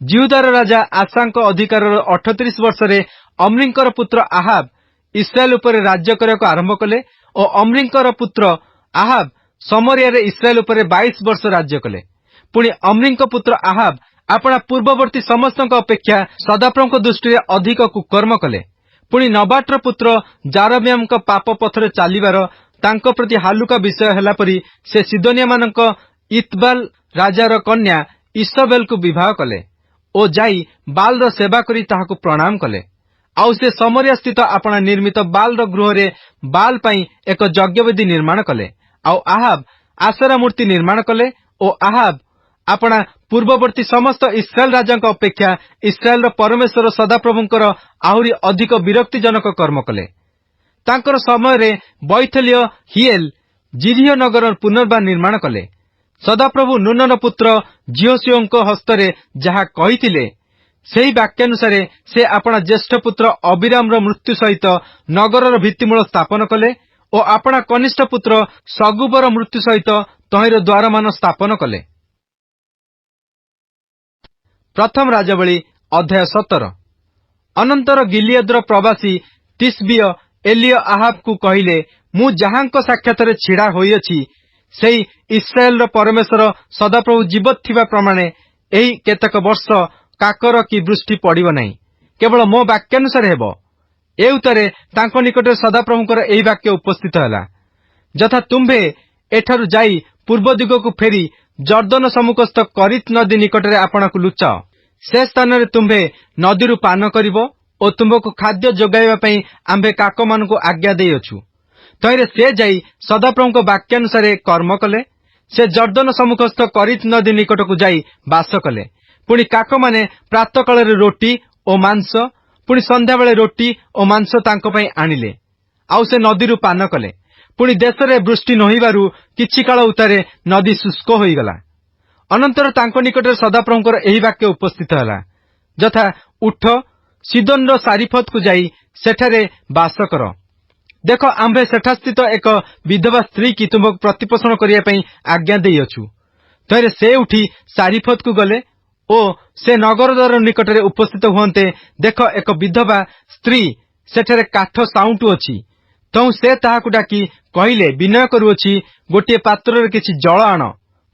जिहुदार राजा आसांक अधिकार 38 वर्ष अम्रींकर पुत्र आहाब इस्राएल उपर राज्य करने आरंभ कले और अम्रींकर पुत्र आहाब समरिया इस्राएल उपर 22 वर्ष राज्य कले। पुणी अम्रींक पुत्र आहाब अपना पूर्ववर्ती समस्त अपेक्षा सदाप्रभुଙ୍କ दृष्टि अधिक कुकर्म कले। पुणी नबाटर पुत्र जारबियाम पाप पथरे चलिबार तांको प्रति हालुका विषय हैला परी से सिदोनिया मानक इतबाल राजार कन्या इशबेल को विवाह कले ओ जाई बाल सेवा करी ताहाकु प्रणाम कले। आउ से समरिया स्थित अपना निर्मित बाल गृह रे बाल पई एक यज्ञवेदी निर्माण कले। आउ आहाब आसरा मूर्ति निर्माण कले ओ आहाब अपना पूर्ववर्ती समस्त इस्राएल राजा अपेक्षा इस्राएल परमेश्वर सदाप्रभुंकर आहुरी अधिक विरक्तिजनक कर्म कले। तांकर समय रे बैथेलिय हिएल जिरियो नगर पुनर्बार निर्माण कले। सदाप्रभु नूनन पुत्र जिहोशियों हस्तरे जहा कहिथिले सेही वाक्यानुसार से अपना ज्येष्ठ पुत्र अबिराम मृत्यु सहित नगर भित्तिमूल स्थापन कले और अपना कनिष्ठ पुत्र सगुबर मृत्यु सहित तहिर द्वारमान स्थापन कले। प्रथम राजावली अध्याय 17। अनंतर गिलियद्र प्रवासी तिस्बिय एलिय आहाब को कहिले मु जहांक साक्षात छिड़ा होइछि सेही इस्राएल परमेश्वर सदाप्रभु जीवत थिबा प्रमाणे एही केतक वर्ष काकर की वृष्टि पड़िब नहीं, केवल मो वाक्यानुसार हेब। ए उत्तरे तांको निकट सदाप्रभुंकर एही वाक्य उपस्थित हैला, जथा तुम्भे एठारु जाई पूर्व दिग को फेरी जर्दन सम्मुखस्थ करित नदी निकट रे आपणकु लुचाओ। से स्थान रे तुम्भे नदीरु पान करिवो ओ तुमको खाद्य जोगाइबा पई आंबे काक मानकु आज्ञा देइछु। तहिरे से जाई सदाप्रभुंक वाक्यानुसार कर्म कले। से जर्दन सम्मुखस्थ करित नदी निकट को जाई बास कले। पुणी काक माने प्रातः काल रोटी और मांस पुणी संध्या बेले रोटी और मांस तांको पई आनिले आउ से नदीरु पान कले। पुणी देश रे वृष्टि नहिबारु किछि काल उतारे नदी शुष्क होईगला। अनंतर तांको निकट सदाप्रभुंकर एही वाक्य उपस्थित हला, जथा उठ सिदोन रो सारिफत को जाई सेठारे बास कर। देख आंबे सेठा स्थित एक विधवा स्त्री की तुमको प्रतिपोषण करिया पई आज्ञा देइछु। तहिरे से उठी सारिफत को गले ओ से नगर द्वार निकट रे उपस्थित हुंते देख एक विधवा स्त्री सेठरे काठ साउंटु अछि। तौ से ताहाकु डाकी कहिले विनय करूछि गोटे पात्र रे किछि जल आण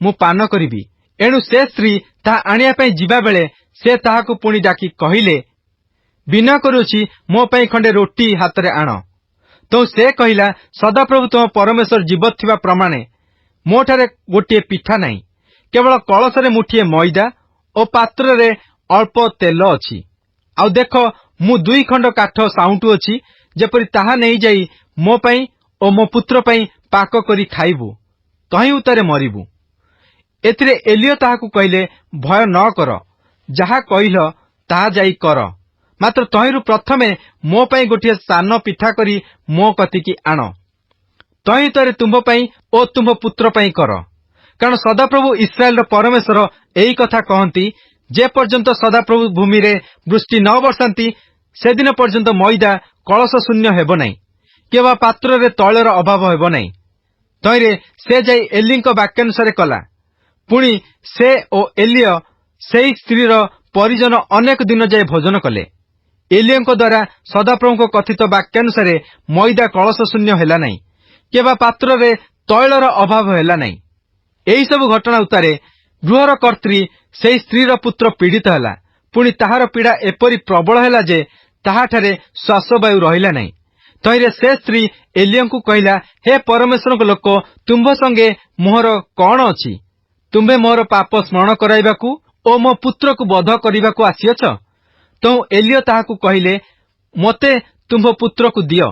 मु पान करिबी। एणु से स्त्री ता आनिया पई जिबा बेले से ताहाकु पुणी डाकी कहिले विनय करूछि मो पई खंडे रोटी हाथ रे आण। तो से कहिला सदाप्रभु तुम परमेश्वर जीवत थिबा प्रमाणे मोठारे गोटे पिठा नहीं, केवल कलश रे मुठिए मैदा और पात्र रे अल्प तेल अछि। आउ देख मु 2 खंड काठ साउंटु अछि जेपरि ताहा नहीं जाई मो पई और मो पुत्र पई पाक करी खाइबु, तही उतारे मरिबु। एथिरे एलियो ताहाकु कहिले भय न कर, जहा कहिल ताहा जाई कर, मात्र तहिरु प्रथमे मो पई गोटे सान पिठा करी मो कतिकी आण। तही तरे तुम पई ओ तुम पुत्र पई कर, कारण सदाप्रभु इस्राएल परमेश्वर एही कथा कहंती जे पर्यंत सदाप्रभु भूमि रे वृष्टि न वर्षांती से दिन पर्यंत मैदा कलश शून्य हेब नहीं, केवा पात्र रे तैलर अभाव हेब नहीं। तहिरे से जाई एलिंक वाक्यानुसार कला। पुणी से ओ एलिय सेही स्त्रीर परिजन अनेक दिन जाए भोजन कले। एलियंक द्वारा सदाप्रभुंक कथित वाक्यानुसार मैदा कलश शून्य हेला नहीं, केवा पात्र रे तैलर अभाव हेला नहीं। एही सब घटना उतारे गृहर कर्त्री सेही स्त्रीर पुत्र पीड़ित हैला। पुणी ताहार पीड़ा एपरी प्रबल हैला जे ताहाठारे श्वासवायु रहिला नहीं। तहिरे से स्त्री एलियंकु कहिला, हे परमेश्वरक लोक तुंभ संगे मोहर कौन अछि? तुम्बे मोर पाप स्मरण कराइबाकू ओ मो पुत्र को बध करिबाकू आसीअछ? तो एलिय ताहाकू कहिले मते तुंभ पुत्र को दियो।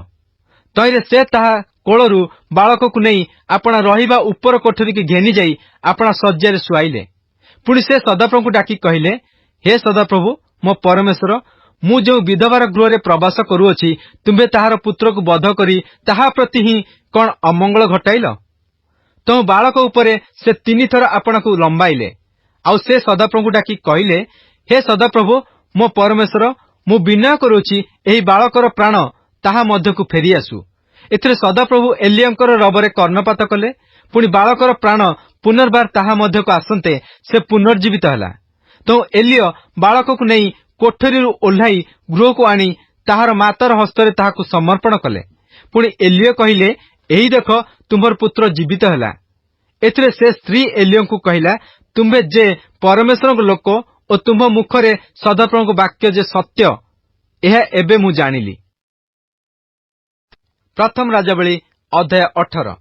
तहिरे से ताहा कोलरू बालक को नहीं अपना रहिबा ऊपर कोठरी की घेनी जाई अपना सज्जारे सुआइले। पुणी से सदाप्रभु को डाकी कहिले, हे सदाप्रभु मो परमेश्वर, मु जो विधवार गृह रे प्रवास करूअछि तुम्बे ताहार पुत्र को बध करी ताहा प्रति ही कौन अमंगल घटाइल? तो बालक उपरे से 3 थर आपण को लंबाइले। आउ से सदाप्रभु डाकी कहिले, हे सदाप्रभु मो परमेश्वर, मु विनय करूछि एही बालकर प्राण ताहा मध्य को फेरी आसु। एथिरे सदाप्रभु एलियंकर रबरे कर्णपात कले। पुणी बालकर प्राण पुनर्बार ताहा मध्य को आसंते से पुनर्जीवित हला। तो एलियो बालक को नहीं कोठरी ओह्लाई गृह को आनी ताहार मातार हस्तरे ताहाकु समर्पण कले। पुणी एलियो कहिले एही देख तुम्हार पुत्र जीवित हैला। एथिरे से स्त्री एलियो को कहिला तुम्हे जे परमेश्वर लोक और तुम मुखरे सदाप्रभु वाक्य जे सत्य यह एबे मु जानिली। प्रथम राजावली अध्याय 18।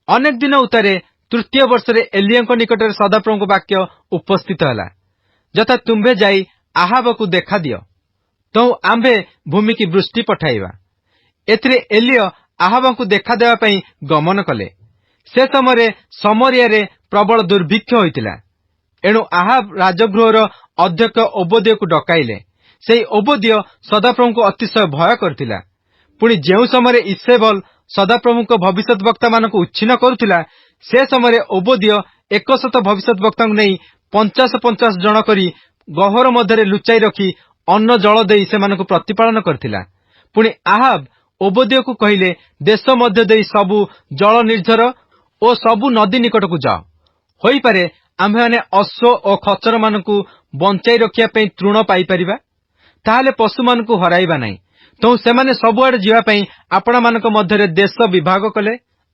अनेक दिन उतारे तृतीय वर्ष रे एलियो निकट सदाप्रभु वाक्य उपस्थित हैला जथा तुम्भे जाई आहाब को देखा दियो तो आंबे भूमि की वृष्टि पठाइबा। एथिरे एलियो आहाब को देखा देवा पई गमन कले। से समय समरिया रे प्रबल दुर्भिक्ष होइतिला। एणु आहाब राजगृहर अध्यक्ष ओबदिया को डकाइले। सेई ओबदिया सदाप्रभु को अतिशय भय करथिला। पुणी जेउ समय इसेबल सदाप्रभु को भविष्यद्वक्ता मान को उच्छिन्न करुथिला से समय ओबदिया 100 भविष्यद्वक्ता नहीं 50-50 जन करी गहर मध्य लुचाई रखी अन्न जल देई से मानक प्रतिपालन करथिला। पुणी आहाब ओबदिया को कहिले देश मध्य देई सबु जल निर्झर और सबु नदी निकट को जाओ। होई पारे आम्भे माने अश्व और खच्चर मानकु बंचाई रखिया पई तृण पाई परिबा ताहाले पशु मानकु हराइबा नहीं। तो सेमाने सबुआडे जीवा पई आपणा मानक मध्य देश विभाग कले।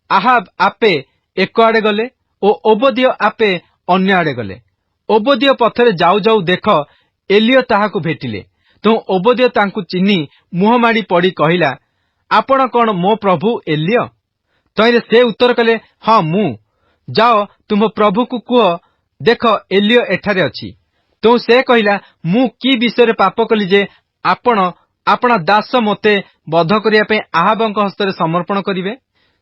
आहाब आपे एक आड़े गले और ओबदिया आपे अन्य आड़े गले। ओबदिया पथरे जाऊ जाऊ देख एलियो ताहाकु भेटिले। तो ओबदिया तांकु चिन्ही मुह माड़ी पड़ी कहिला आपण कौन मो प्रभु एलियो? तैरे से उत्तर कले हाँ मु। जाओ तुम प्रभु को कुह देख एलियो एठारे अछि। तो से कहिला मु की विषय पाप कली जे आपण आपणा दास मते बध करिया पे आहाबंक हस्तरे समर्पण करिवे।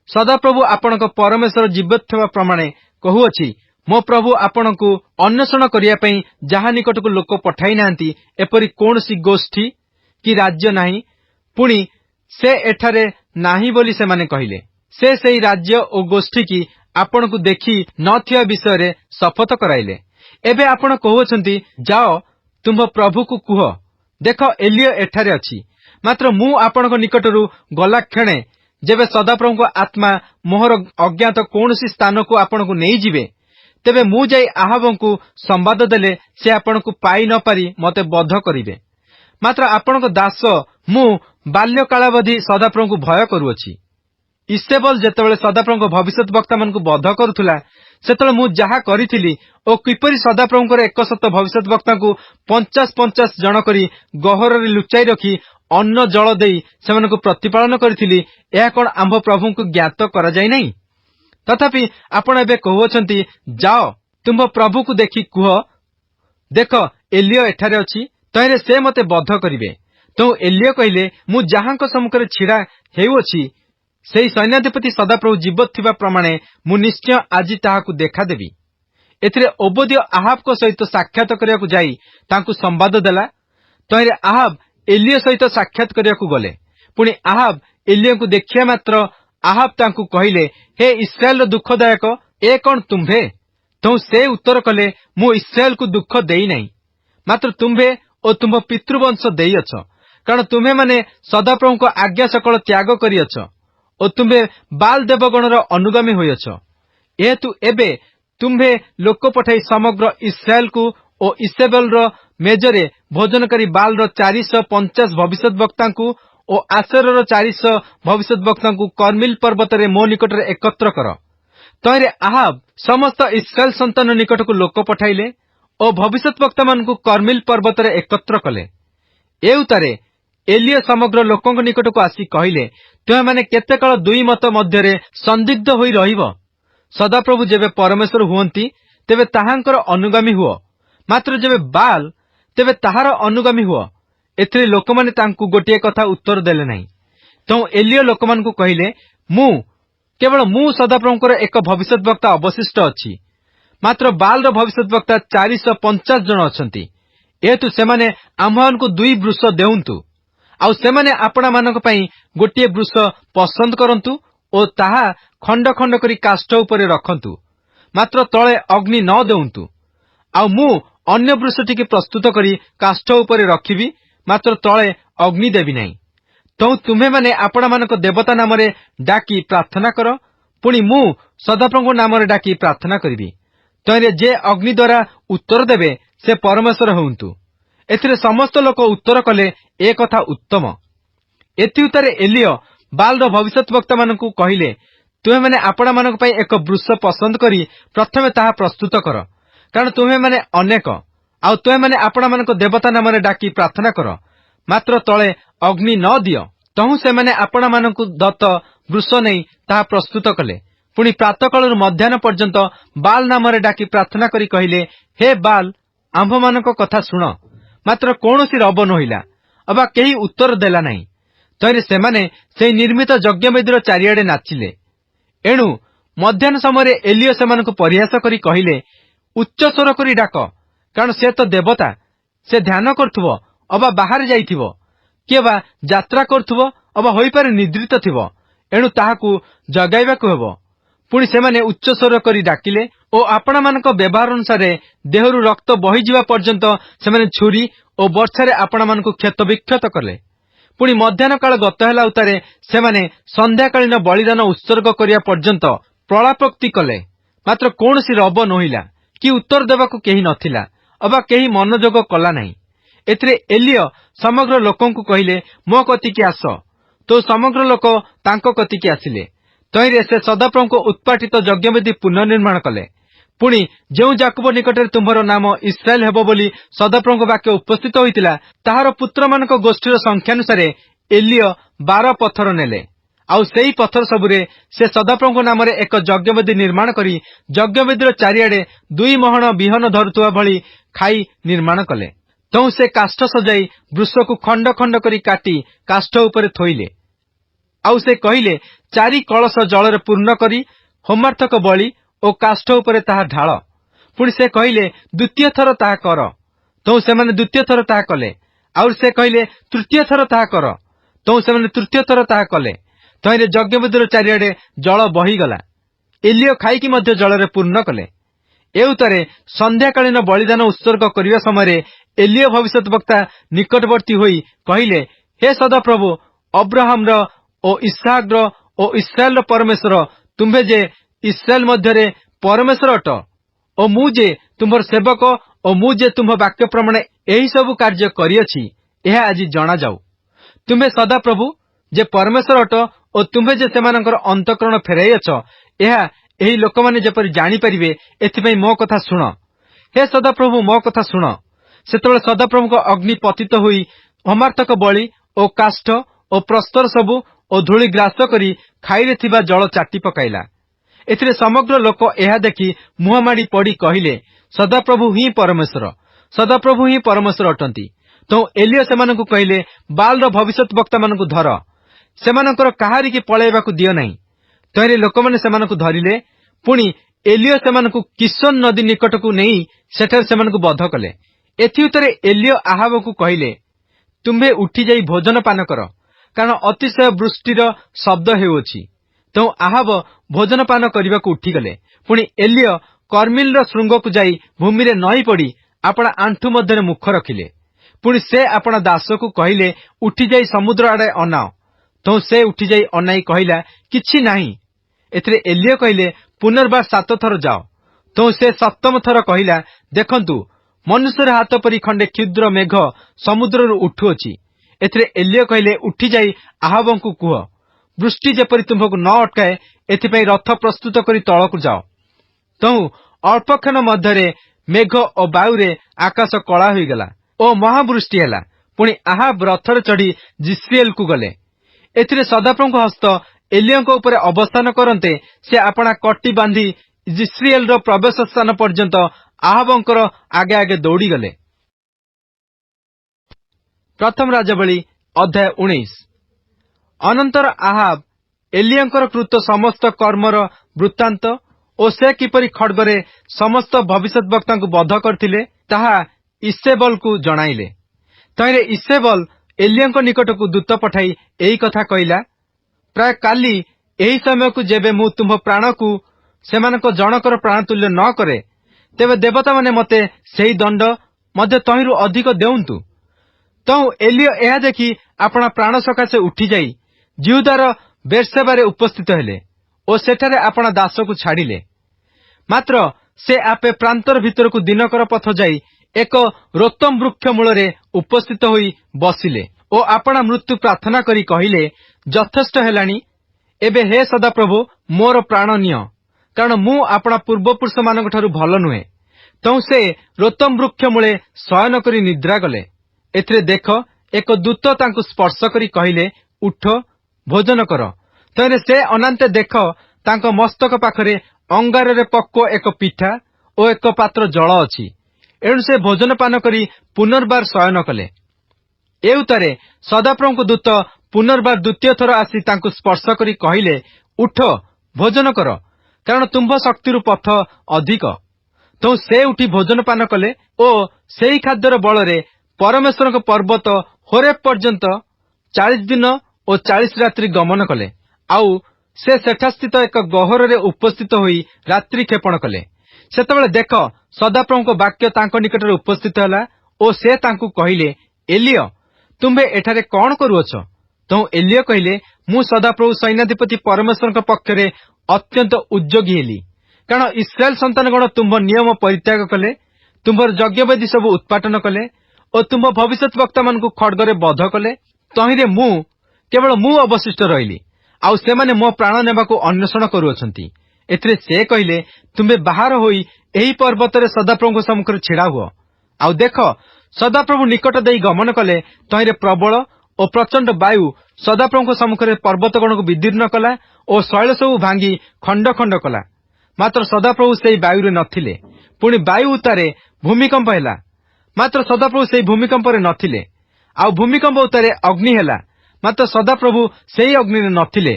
सदाप्रभु आपणक परमेश्वर जीवित थिबा प्रमाणे कहुअछि मो प्रभु आपणकु अन्वेषण करिया पई जहा निकट को लोक पठाई नांती एपरि कोनसी गोष्ठी कि राज्य नाही। पुणी से एठारे नाही बोली से माने कहिले। से सेई राज्य और गोष्ठी की आपणकु देखी नथिया विषय रे शपथ कराइले। एबे आपण कहुअछंती जाओ तुम प्रभु को कुह देख एलियो एठारे अछि। मात्र मु आपणक निकटरू गला क्षणे जेबे सदाप्रभु को आत्मा मोहर अज्ञात कौनसी स्थान को आपणकु नहीं जिवे तेबे मु जाई आहाबंकु संवाद देले से आपणकु पाई न पारी मते बध करिवे। मात्र आपणक दास मु बाल्यकालावधि सदाप्रभु को भय करूअछि। इसेबल जेतेबेले सदाप्रभु भविष्यत वक्ता मानकु बध करुथुला सेतेबेले मु जहा करिथिली ओ किपरि सदाप्रभुଙ୍କର 100 भविष्यत वक्ता को 50-50 जन करी गहर रे लुचाई रखी अन्न जल देई सेमानकु प्रतिपालन करिथिली एहा कोन आंभ प्रभु को ज्ञात करा जाय नहीं। तथापि आपण एबे कहुअछंती जाओ तुम प्रभु को देखी कुह देख एलियो एठारे अछि तैरे से मते बध करिवे। तो एलियो कहिले मु जहांक सम्मुखरे छिड़ा हेउअछि सेई सैन्याधिपति सदाप्रभु जीवित थिबा प्रमाणे मु निश्चय आज ताहाकु देखा देबी। एथिरे ओबदिया आहाब को सहित साक्षात करियाकु जाई तांकु संवाद देला। तैरे आहाब एलियो सहित साक्षात करियाकु गले। पुणी आहाब एलियो को देखिया मात्र आहाब तांकु कहिले हे इस्राएल दुखदायक ए कौन तुम्भे? तो से उत्तर कले मु इस्राएल को दुख देई नहीं मात्र तुम्भे और तुम पितृवंश देइअछ। कारण तुम्हे माने सदाप्रभु को आज्ञा सकल त्याग करिअछ और तुम्हे बाल देवगणर अनुगामी होइअछ। एहेतु एबे तुम्हे लोक पठाई समग्र इस्राएल को और इसेबेल रो मेजरे भोजन करी बाल रो 450 भविष्यत वक्ता को और आशेर रो 400 भविष्यत वक्ता को कर्मिल पर्वत रे मो निकट रे एकत्र कर। तैरे आहाब समस्त इस्राएल संतान निकट को लोक पठाइले और भविष्यत वक्ता मान को कर्मिल पर्वत रे एकत्र कले। ए उतारे एलियो समग्र लोकंक निकट को आसी कहिले तुमे माने केते काल दुई मत मध्य रे संदिग्ध होई रहिबो। सदाप्रभु जेबे परमेश्वर हुअंती तेबे ताहांकर अनुगामी हुओ मात्र जेबे बाल तेबे ताहार अनुगामी हुओ। एथिरे लोकमाने तांकु गोटिए कथा उत्तर देले नहीं। तो एलियो लोकमान को कहिले केवल मु सदाप्रभुଙ୍କର एक भविष्यत वक्ता अवशिष्ट अछि मात्र बाल रो भविष्यत वक्ता 450 जन अछंती। एतु सेमाने आम्हानकु दुई वृष देउंतु आउ सेमाने आपणा मानक पई गोटिए वृष पसंद करंतु ओ ताहा खंड खंड करी काष्ठ उपरे रखंतु मात्र तळे अग्नि न देउंतु। आउ मु अन्य वृषटिके प्रस्तुत करी काष्ठ उपरे रखिबी मात्र तळे अग्नि देबी नहीं। तो तुम्हे माने आपणा मानक देवता नामरे डाकी प्रार्थना कर पुणी मु सदाप्रभु नामरे डाकी प्रार्थना करिबी। तैरे जे अग्नि द्वारा उत्तर देबे से परमेश्वर हुंतु। एथिरे समस्त लोक उत्तर कले ए कथा उत्तम। एथि उत्तरे एलियो बाल भविष्यवक्ता मानकु कहिले, तुमे माने आपणा मानक पई एक वृक्ष पसंद करी प्रथमे ताहा प्रस्तुत कर, कारण तुमे माने अनेक आउ तुमे माने आपणा मानक देवता नाम डाकी प्रार्थना कर, मात्र तले अग्नि न दियो। तहु से माने आपणा मानकु दत्त वृक्ष नहीं ताहा प्रस्तुत कले। पुणी प्रातःकाल मध्याह्न पर्यंत बाल नाम डाकी प्रार्थना करी कहिले, हे बाल, आंभ मानक कथा शुण। मात्र कौनसी रब नहिला अबा केही उत्तर देला नहीं। तैरे सेमाने से निर्मित यज्ञवेदीर चारिआडे नाचिले। एणु मध्याह्न समय एलियो सेमानकु परिहास करी कहिले, उच्च स्वर करी डाक, कारण से तो देवता। से ध्यान करथुबो अबा बाहर जाइथिबो, किए बा यात्रा करथुबो अबा होई पारे निद्रित थिबो। एणु ताहाकु जगाइबाकु हेबो। पुणी सेमाने उच्च स्वर करी डाकिले ओ आपणा मानक व्यवहार अनुसार देहरु रक्त बही जिबा पर्यंत सेमाने छुरी ओ वर्षारे आपणा मानकु क्षत विक्षत कले। पुणी मध्याह्न काल गत हेला उतारे सेमाने संध्याकालीन बलिदान उत्सर्ग करिया पर्यंत प्रलापोक्ति कले। मात्र कौनसी रब नहिला कि उत्तर देबाकु केही नथिला अबा केही मनोजोग कला नहीं। एथिरे एलियो समग्र लोकंकु कहिले, मो कतिकी आस। तो समग्र लोक तांको कतिकी आसिले। तैरे से सदाप्रभुको उत्पाटित यज्ञवेदी पुनर्निर्माण कले। पुणी जो जाकुब निकटरे तुम्हारो नाम इस्राएल हेबो बोली सदाप्रभुको वाक्य उपस्थित होइतिला, ताहार पुत्र मानक गोष्ठीर संख्यानुसार एलियो 12 पत्थर नेले। आउ सेई पत्थर सबुरे से सदाप्रभुको नाम एक यज्ञवेदी निर्माण करी यज्ञवेदीर चारिआडे 2 महण बिहन धरुथुवा भली खाई निर्माण कले। तहु से काष्ठ सजाई वृक्षको खंड खंड करी काटी काष्ठ उपरे थोइले। आउ से कहिले, 4 कलश जलरे पूर्ण करी होमार्थक बलि ओ काष्ठ उपरे ताहा ढाळ। पुणी से कहिले, द्वितीय थर ताहा कर। तहु सेमाने द्वितीय थर ताहा कले। आउ से कहिले, तृतीय थर ताहा कर। तहु सेमाने तृतीय थर ताहा कले। तैरे यज्ञवेदीर चारिआडे जल बहीगला। एलियो खाईकी मध्य जलरे पूर्ण कले। ए उतरे संध्याकालीन बलिदान उत्सर्ग करिवा समय एलियो भविष्यवक्ता निकटवर्ती होई कहिले, हे सदाप्रभु, अब्राहम ओ इसहाक ओ इस्राएल परमेश्वर, तुम्हे जे इस्राएल मध्य परमेश्वर अट ओ मुझे तुम्हार सेवक ओ मुझे तुम वाक्य प्रमाण यही सब कार्य करियछि, यह आज जना जाऊ। तुम्हे सदाप्रभु जे परमेश्वर अट ओ तुम्हे जे सेमानकर अंतःकरण फेराइछ, यह एही लोक माने जेपरि जानि परिबे, एथिपई मो कथा सुण। हे सदाप्रभु, मो कथा सुण। सेतबेले सदाप्रभुको अग्नि पतित होई होमार्थक बलि ओ काष्ठ ओ प्रस्तर सबु ओ धूଳି ग्रास करी खाईरे थिबा जल चाटी पकाइला। एथिरे समग्र लोक एहा देखि मुहमाडी पड़ी कहिले, सदाप्रभु ही परमेश्वर, सदाप्रभु ही परमेश्वर अटंती। तो एलियो सेमानकु कहिले, बाल भविष्यवक्ता मानकु धर, सेमानकर काहारी की पळाइबाकु दियो नाही। तैरे लोकमाने सेमानकु धरिले। पुणी एलियो सेमानकु किशोन नदी निकटकु नेई सेठारे सेमानकु बध कले। एथि उतरे एलियो आहाबकु कहिले, तुम्हे उठी जाई भोजन पान कर, कारण अतिशय वृष्टिर शब्द हेउछि। तो आहाब भोजन पान करबाकु उठीगले। पुणी एलियो कर्मिल श्रृंगकु जाई भूमि रे नई पड़ी आपणा आंठु मध्य मुख रखिले। पुणी से आपणा दासकु कहिले, उठी जाई समुद्र आड़े अनाओ। तो से उठी जाई अनाई कहिला, किछि नाही। एथिरे एलियो कहिले, पुनर्बार 7 थर जाओ। तो से 7म थर कहिला, देखंतु मनुष्यर हाथ परी खंडे क्षुद्र मेघ समुद्ररु उठुअछि। एथिरे एलियो कहिले, उठी जाई आहाबंकु कुह, वृष्टि जेपरि तुम्हकु न अटकाए, एथिपई रथ प्रस्तुत करी तळकु जाओ। तहु अल्पक्षण मध्यरे मेघ ओ बायुरे आकाश कला होइगला ओ महावृष्टि हेला। पुणी आहाब रथरे चढ़ी जिस्रिएल को गले। एथिरे सदाप्रभुको हस्त एलियोंको उपरे अवस्थान करन्ते से आपणा कटी बांधी जिस्रिएल रो प्रवेश स्थान पर्यंत आहाबंकर आगे आगे दौड़ी गले। प्रथम राजावली अध्याय 19। अनंतर आहाब एलियोंकर कृत समस्त कर्मर वृत्तांत ओ से किपरि खड्गरे समस्त भविष्यवक्तांकु बध करथिले ताहा इसेबल को जणाइले। तैरे इसेबल एलियोंको निकटकु दूत पठाई एही कथा कहिला, प्राय काली एही समय को जेबे मु तुम प्राण को सेमानक जनकर प्राण तुल्य न करे, तेबे देवता माने मते सेही दंड मध्य तहिरु अधिक देउंतु। तहु एलियो एहा देखि आपणा प्राण सकाशे उठी जाई जिहुदार बेर्सेबारे उपस्थित हेले ओ सेठारे आपणा दास को छाड़िले। मात्र से आपे प्रांतर भितरकू दिनकर पथ जाई एक रोतम वृक्ष मूल उपस्थित होई बसिले ओ आपणा मृत्यु प्रार्थना करी कहिले, यथेष्ट हेलानी, एबे हे सदाप्रभु मोर प्राण निय, कारण मु आपणा पूर्वपुरुष मानक ठारू भल नुहे। तौ से रोतम वृक्ष मूले शयन करी निद्रा गले। एथिरे देख एक दूत तांकु स्पर्श करी कहिले, उठ भोजन कर। तैरे से अनान्ते देख तांक मस्तक पाखरे अंगारे पक्व एक पिठा ओ एक पात्र जल अछि। एणु से भोजन पान करी पुनर्बार शयन कले। एउतारे सदाप्रभुଙ୍କ दूत पुनर्बार द्वितीय थर आसी तांकु स्पर्श करी कहिले, उठ भोजन कर, कारण तुम्भ शक्तिर पथ अधिक। तो से उठी भोजन पान कले ओ सेई खाद्यर बलरे परमेश्वर पर्वत होरेब पर्यंत 40 दिन और 40 रात्रि गमन कले। आउ से सेठा स्थित एक गहर उपस्थित होई रात्रि क्षेपण कले। सेतबेले देख सदाप्रभुଙ୍କ वाक्य तांको निकटरे उपस्थित हला ओ से तांकु कहिले, एलिय तुम्बे एठारे कौन करुअछ? तो एलिय कहिले, मु सदाप्रभु सैन्याधिपति परमेश्वर पक्षरे अत्यंत उद्योगी हेली, कारण इस्राएल संतानगण तुम्भ नियम परित्याग कले, तुम्भर यज्ञवेदी सब उत्पाटन कले और तुम्भ भविष्यत वक्ता मानकु खड्गरे बध कले। तहिरे मु केवल मु अवशिष्ट रहिली, आउ सेमाने मो प्राण नेबाकु अन्वेषण करुअछंती। एथिरे से कहिले, तुम्बे बाहर होई एही पर्वतरे सदाप्रभुଙ୍କ सम्मुखरे छिड़ा हुओ। आउ देख सदाप्रभु निकट देई गमन कले, तहिरे प्रबल और प्रचंड वायु सदाप्रभुଙ୍କ सम्मुखरे पर्वतगणକୁ विदीर्ण कला और शैल सब भांगी खंड खंड कला। मात्र सदाप्रभु सेई वायुरे नथिले। पुणी वायु उतारे भूमिकंप हेला, मात्र सदाप्रभु सेई भूमिकंपरे नथिले। आउ भूमिकंप उतारे अग्नि हेला, मात्र सदाप्रभु सेई अग्निरे नथिले।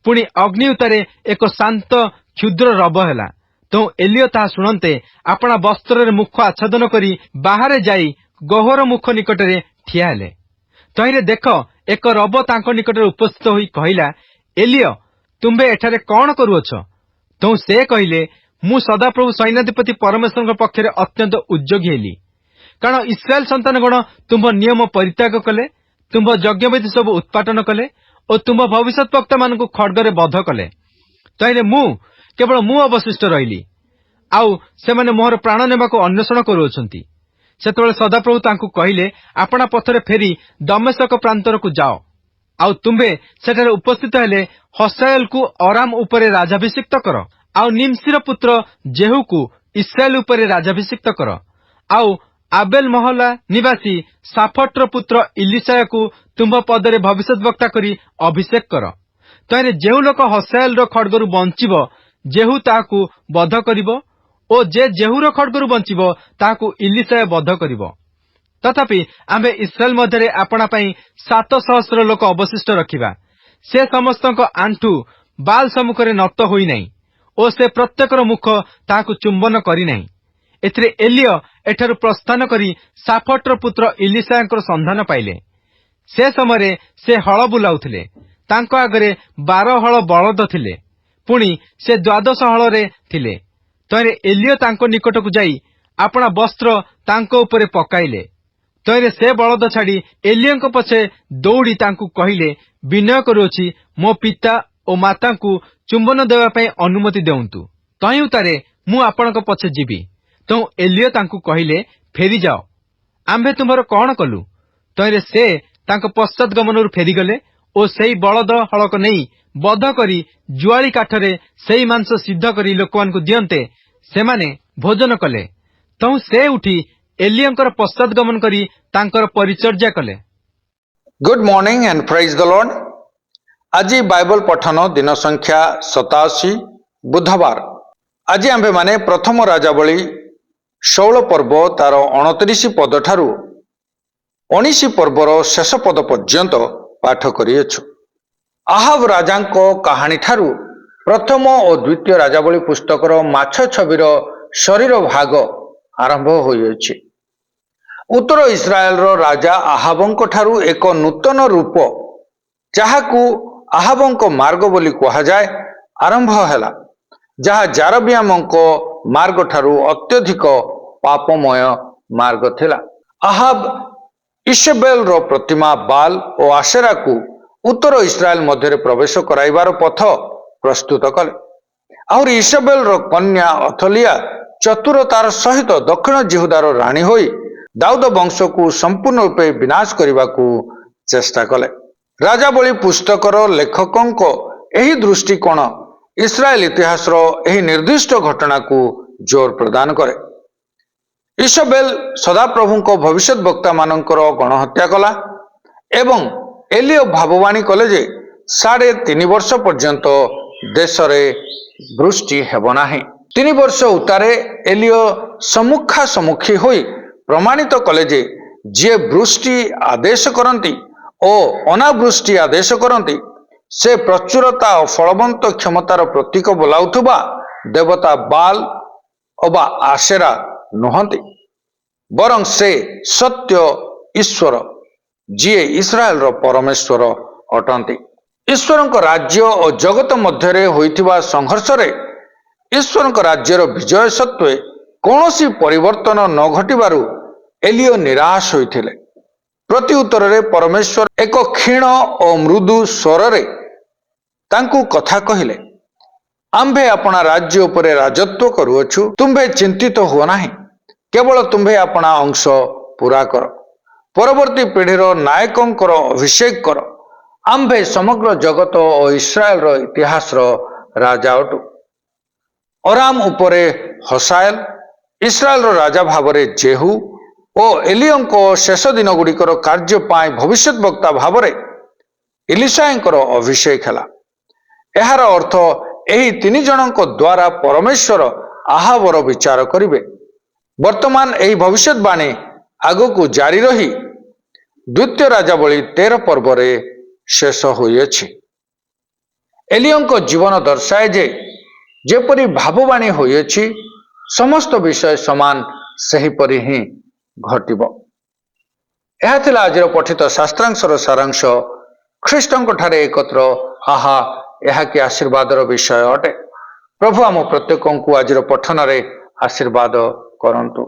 पुणी अग्नि उतारे एक शांत क्षुद्र रब हेला। तो एलिय ताहा शुणन्ते आपणा वस्त्ररे मुख आच्छादन करी बाहरे जाई गहर मुख निकटरे ठिया हेले। तहिरे देख एक रब तांको निकटरे उपस्थित होई कहिला, एलिय तुम्बे एठारे कौन करुअछ? तो से कहिले, मु सदाप्रभु सैन्याधिपति परमेश्वर पक्षरे अत्यंत उद्योगी हेली, कारण इस्राएल संतानगण तुम्भ नियम परित्याग कले, तुम्भ यज्ञवेदी सब उत्पाटन कले और तुम्भ भविष्यत वक्ता मानकु खड्गरे बध कले। तहिरे मु केवल मु अवशिष्ट रहिली, आउ सेमाने मोहर प्राण नेबाकु अन्वेषण करुअछंती। सेतबेले सदाप्रभु तांकु कहिले, आपणा पथरे फेरी दमेशक प्रांतरकु जाओ, आउ तुम्बे सेठारे उपस्थित हेले हसाएल को अराम उपरे राजाभिषिक्त कर, आउ निमसीर पुत्र जेहू को इस्राएल उपरे राजाभिषिक्त कर, आउ आबेल महला निवासी साफटर पुत्र इलिशाया को तुम्भ पदरे भविष्यद्वक्ता करी अभिषेक कर। तहिरे जेहू लोक हसाएल खड्गरु बंचिब, जेहू ताहाकु बध करिब, ओ जे जेहूर खड्गरु बंचिब ताहाकु इलिशाया बध करिब। तथापि आम्भे इस्राएल मध्यरे आपणा पई 700 लोक अवशिष्ट रखिबा। से समस्तक आंठू बाल सम्मुखरे नत होई नाही ओ से प्रत्येकर मुख ताहाकु चुंबन करी नाही। एथिरे एलिय एठारु प्रस्थान करी साफटर पुत्र इलिशायाଙ୍କର संधान पाइले। से समय से हल बुलाउथिले, तांको आगरे 12 हल बलद थिले, पुणी से 12 हलरे थिले। तहिरे एलिय तांको निकटकु जाई आपणा वस्त्र तांको उपरे पकाइले। तहिरे से बलद छाड़ी एलियंको पछे दौड़ी तांकु कहिले, विनय करुछि, मो पिता ओ मातांकु चुंबन देवा पई अनुमति देउंतु, तहि उतारे मु आपणको पछे जीवी। तो एलिय तांकु कहिले, फेरी जाओ, आम्भे तुम्हार कौन कलु? तहिरे से तांको पश्चात गमनरु फेरी गले ओ सेई बलद हलक नहीं बध करी जुआली काठरे सेई मांस सिद्ध करी लोकमानकु दियन्ते, सेमाने भोजन कले। तहु से उठी एलियंकर पश्चात गमन करी तांकर परिचर्या कले। Good morning and praise the Lord. आज बाइबल पठन दिन संख्या 87 बुधवार। आज आम्भे माने प्रथम राजावली 16 पर्व तार 29 पद ठारू 19 पर्वर शेष पद पर्यंत पाठ करिएछु। आहाब राजांको कहानी ठारू प्रथम और द्वितीय राजावली पुस्तकर माछ छबिर शरीर भाग आरंभ होइएछि। उत्तर इस्राएल रो राजा आहाबंको ठारू एक नूतन रूप जहाकू आहाबंको मार्ग बोली कहा जाए आरंभ हैला, जहा जारबियामंको मार्ग ठारू अत्यधिक पापमय मार्ग थिला। आहाब इशबेल रो प्रतिमा बाल और आशेरा को उत्तर इस्राएल मध्य प्रवेश कराइबार पथ प्रस्तुत कले। और इशबेल रो कन्या अथलिया ଚତୁରତାର ସହିତ ଦକ୍ଷିଣ ଜିହୁଦାର ରାଣୀ ହୋଇ ଦାଉଦ ବଂଶକୁ ସମ୍ପୂର୍ଣ୍ଣ ରୂପେ ବିନାଶ କରିବାକୁ ଚେଷ୍ଟା କଲେ। ରାଜାବଳୀ ପୁସ୍ତକର ଲେଖକଙ୍କ ଏହି ଦୃଷ୍ଟିକୋଣ ଇସ୍ରାଏଲ ଇତିହାସର ଏହି ନିର୍ଦ୍ଦିଷ୍ଟ ଘଟଣାକୁ ଜୋର ପ୍ରଦାନ କରେ। ଇସବେଲ ସଦାପ୍ରଭୁଙ୍କ ଭବିଷ୍ୟତ ବକ୍ତାମାନଙ୍କର ଗଣହତ୍ୟା କଲା ଏବଂ ଏଲିଓ ଭାବବାଣୀ କଲେ ଯେ 3.5 ବର୍ଷ ପର୍ଯ୍ୟନ୍ତ ଦେଶରେ ବୃଷ୍ଟି ହେବ ନାହିଁ। 3 ବର୍ଷ ଉତ୍ତାରେ ଏଲିଓ ସମ୍ମୁଖାସମ୍ମୁଖୀ ହୋଇ ପ୍ରମାଣିତ କଲେ ଯେ ଯିଏ ବୃଷ୍ଟି ଆଦେଶ କରନ୍ତି ଓ ଅନାବୃଷ୍ଟି ଆଦେଶ କରନ୍ତି ସେ ପ୍ରଚୁରତା ଓ ଫଳବନ୍ତ କ୍ଷମତାର ପ୍ରତୀକ ବୋଲାଉଥିବା ଦେବତା ବାଲ ଅବା ଆଶେରା ନୁହନ୍ତି, ବରଂ ସେ ସତ୍ୟ ଈଶ୍ୱର ଯିଏ ଇସ୍ରାଏଲର ପରମେଶ୍ୱର ଅଟନ୍ତି। ଈଶ୍ୱରଙ୍କ ରାଜ୍ୟ ଓ ଜଗତ ମଧ୍ୟରେ ହୋଇଥିବା ସଂଘର୍ଷରେ ଈଶ୍ୱରଙ୍କ ରାଜ୍ୟର ବିଜୟ ସତ୍ତ୍ୱେ କୌଣସି ପରିବର୍ତ୍ତନ ନ ଘଟିବାରୁ ଏଲିଓ ନିରାଶ ହୋଇଥିଲେ। ପ୍ରତି ଉତ୍ତରରେ ପରମେଶ୍ୱର ଏକ କ୍ଷୀଣ ଓ ମୃଦୁ ସ୍ୱରରେ ତାଙ୍କୁ କଥା କହିଲେ, ଆମ୍ଭେ ଆପଣା ରାଜ୍ୟ ଉପରେ ରାଜତ୍ୱ କରୁଅଛୁ, ତୁମ୍ଭେ ଚିନ୍ତିତ ହୁଅ ନାହିଁ, କେବଳ ତୁମ୍ଭେ ଆପଣା ଅଂଶ ପୂରା କର, ପରବର୍ତ୍ତୀ ପିଢ଼ିର ନାୟକଙ୍କର ଅଭିଷେକ କର। ଆମ୍ଭେ ସମଗ୍ର ଜଗତ ଓ ଇସ୍ରାଏଲର ଇତିହାସର ରାଜା ଅଟୁ। ଅରାମ ଉପରେ ହସାଏଲ, ଇସ୍ରାଏଲର ରାଜା ଭାବରେ ଜେହୁ ଓ ଏଲିଓଙ୍କ ଶେଷ ଦିନଗୁଡ଼ିକର କାର୍ଯ୍ୟ ପାଇଁ ଭବିଷ୍ୟତ ବକ୍ତା ଭାବରେ ଇଲିଶାଙ୍କର ଅଭିଷେକ ହେଲା। ଏହାର ଅର୍ଥ ଏହି 3 ଜଣଙ୍କ ଦ୍ୱାରା ପରମେଶ୍ୱର ଆହାବର ବିଚାର କରିବେ। ବର୍ତ୍ତମାନ ଏହି ଭବିଷ୍ୟତବାଣୀ ଆଗକୁ ଜାରି ରହି ଦ୍ୱିତୀୟ ରାଜାବଳୀ 13 ପର୍ବରେ ଶେଷ ହୋଇଅଛି। ଏଲିଓଙ୍କ ଜୀବନ ଦର୍ଶାଏ ଯେ ଯେପରି ଭାବବାଣୀ ହୋଇଅଛି ସମସ୍ତ ବିଷୟ ସମାନ ସେହିପରି ହିଁ ଘଟିବ। ଏହା ଥିଲା ଆଜିର ପଠିତ ଶାସ୍ତ୍ରାଂଶର ସାରାଂଶ। ଖ୍ରୀଷ୍ଟଙ୍କ ଠାରେ ଏକତ୍ର ଆହା ଏହା କି ଆଶୀର୍ବାଦର ବିଷୟ ଅଟେ। ପ୍ରଭୁ ଆମ ପ୍ରତ୍ୟେକଙ୍କୁ ଆଜିର ପଠନରେ ଆଶୀର୍ବାଦ କରନ୍ତୁ।